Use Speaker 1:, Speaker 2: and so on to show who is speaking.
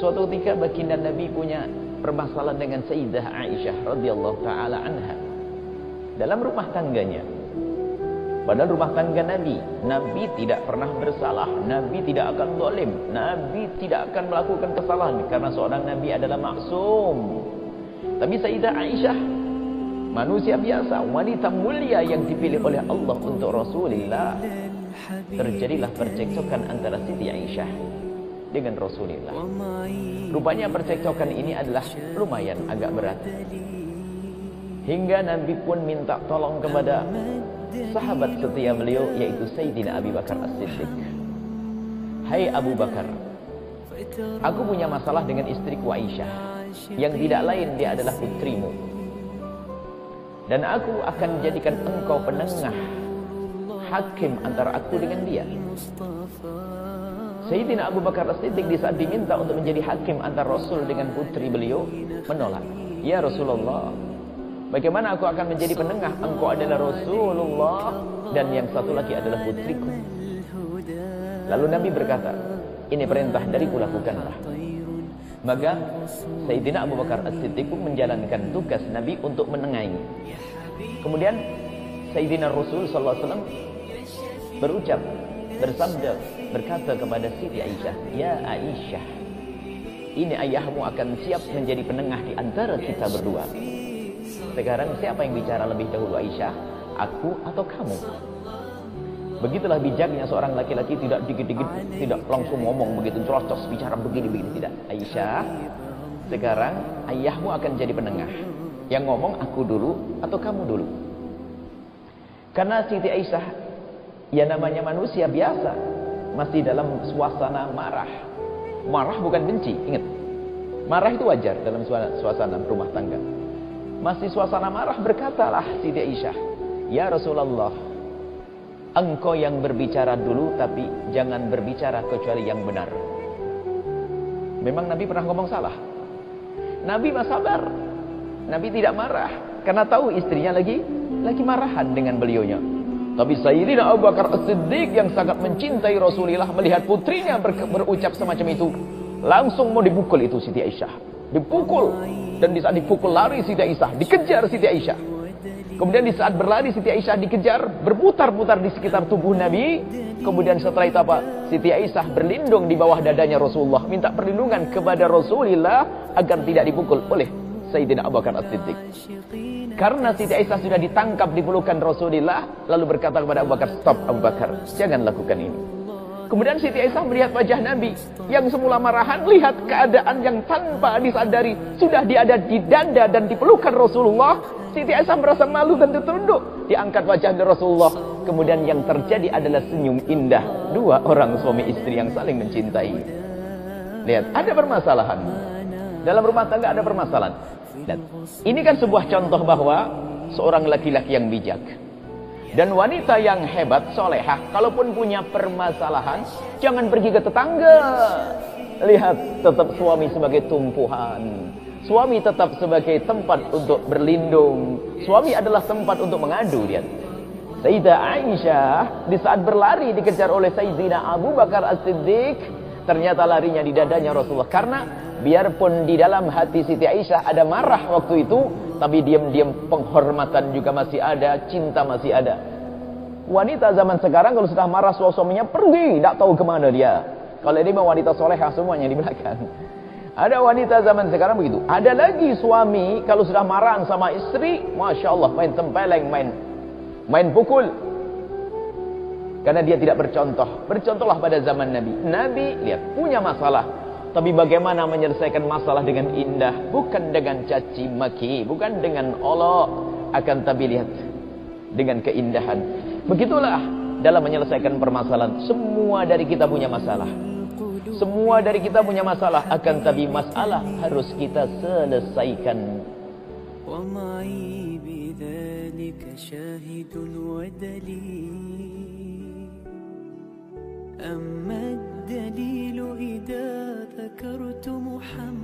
Speaker 1: Suatu ketika baginda Nabi punya permasalahan dengan Sayyidah Aisyah radhiyallahu taala anha dalam rumah tangganya. Padahal rumah tangga Nabi, Nabi tidak pernah bersalah, Nabi tidak akan zalim, Nabi tidak akan melakukan kesalahan karena seorang Nabi adalah maksum. Tapi Sayyidah Aisyah, manusia biasa, wanita mulia yang dipilih oleh Allah untuk Rasulullah, terjadilah percekcokan antara Siti Aisyah dengan Rasulullah. Rupanya percekcokan ini adalah lumayan agak berat. Hingga Nabi pun minta tolong kepada sahabat setia beliau, yaitu Sayyidina Abu Bakar As-Siddiq. Hai Abu Bakar, aku punya masalah dengan istriku Aisyah, yang tidak lain dia adalah putrimu. Dan aku akan jadikan engkau penengah, hakim antara aku dengan dia. Sayyidina Abu Bakar As-Siddiq di saat diminta untuk menjadi hakim antara Rasul dengan putri beliau, menolak. Ya Rasulullah, bagaimana aku akan menjadi penengah? Engkau adalah Rasulullah dan yang satu lagi adalah putriku. Lalu Nabi berkata, ini perintah dariku, lakukanlah. Maka Sayyidina Abu Bakar As-Siddiq pun menjalankan tugas Nabi untuk menengahi. Kemudian Sayyidina Rasul sallallahu alaihi wasallam berucap, bersabda, berkata kepada Siti Aisyah, ya Aisyah, ini ayahmu akan siap menjadi penengah di antara kita berdua. Sekarang siapa yang bicara lebih dahulu, Aisyah, aku atau kamu? Begitulah bijaknya seorang laki-laki, tidak dikit-dikit, tidak langsung ngomong begitu terocos, bicara begini-begini, tidak. Aisyah, sekarang ayahmu akan jadi penengah. Yang ngomong aku dulu atau kamu dulu? Karena Siti Aisyah, ya namanya manusia biasa, masih dalam suasana marah. Marah bukan benci, ingat. Marah itu wajar dalam suasana rumah tangga. Masih suasana marah, berkatalah Siti Aisyah, ya Rasulullah, engkau yang berbicara dulu, tapi jangan berbicara kecuali yang benar. Memang Nabi pernah ngomong salah? Nabi mah sabar. Nabi tidak marah karena tahu istrinya lagi marahan dengan beliaunya. Tapi Sayyidina Abu Bakar As-Siddiq yang sangat mencintai Rasulullah melihat putrinya berucap semacam itu, langsung mau dipukul itu Siti Aisyah. Dipukul, dan di saat dipukul lari Siti Aisyah, dikejar Siti Aisyah. Kemudian di saat berlari Siti Aisyah dikejar, berputar-putar di sekitar tubuh Nabi. Kemudian setelah itu apa? Siti Aisyah berlindung di bawah dadanya Rasulullah, minta perlindungan kepada Rasulullah agar tidak dipukul oleh Sayyidina Abu Bakar As-Siddiq. Karena Siti Aisyah sudah ditangkap di pelukan Rasulullah, lalu berkata kepada Abu Bakar, stop Abu Bakar, jangan lakukan ini. Kemudian Siti Aisyah melihat wajah Nabi yang semula marahan, lihat keadaan yang tanpa disadari sudah diada di dada dan di pelukan Rasulullah. Siti Aisyah merasa malu dan tertunduk. Diangkat wajah dari Rasulullah. Kemudian yang terjadi adalah senyum indah dua orang suami istri yang saling mencintai. Lihat, ada permasalahan. Dalam rumah tangga ada permasalahan. Dan ini kan sebuah contoh bahwa seorang laki-laki yang bijak dan wanita yang hebat, solehah, kalaupun punya permasalahan, jangan pergi ke tetangga. Lihat, tetap suami sebagai tumpuan. Suami tetap sebagai tempat untuk berlindung. Suami adalah tempat untuk mengadu. Lihat, Sayyidah Aisyah di saat berlari dikejar oleh Sayyidina Abu Bakar As-Siddiq, ternyata larinya di dadanya Rasulullah. Karena biarpun di dalam hati Siti Aisyah ada marah waktu itu, tapi diam-diam penghormatan juga masih ada, cinta masih ada. Wanita zaman sekarang kalau sudah marah suaminya pergi, tidak tahu kemana dia. Kalau ini mah wanita solehah semuanya di belakang. Ada wanita zaman sekarang begitu. Ada lagi suami kalau sudah marah sama istri, Masya Allah, main tempeleng, main pukul. Karena dia tidak bercontoh. Bercontohlah pada zaman Nabi. Nabi, lihat, punya masalah. Tapi bagaimana menyelesaikan masalah dengan indah. Bukan dengan caci maki. Bukan dengan olok. Akan tapi lihat, dengan keindahan. Begitulah dalam menyelesaikan permasalahan. Semua dari kita punya masalah. Semua dari kita punya masalah. Akan tapi masalah harus kita selesaikan.
Speaker 2: أما الدليل إذا ذكرت محمدا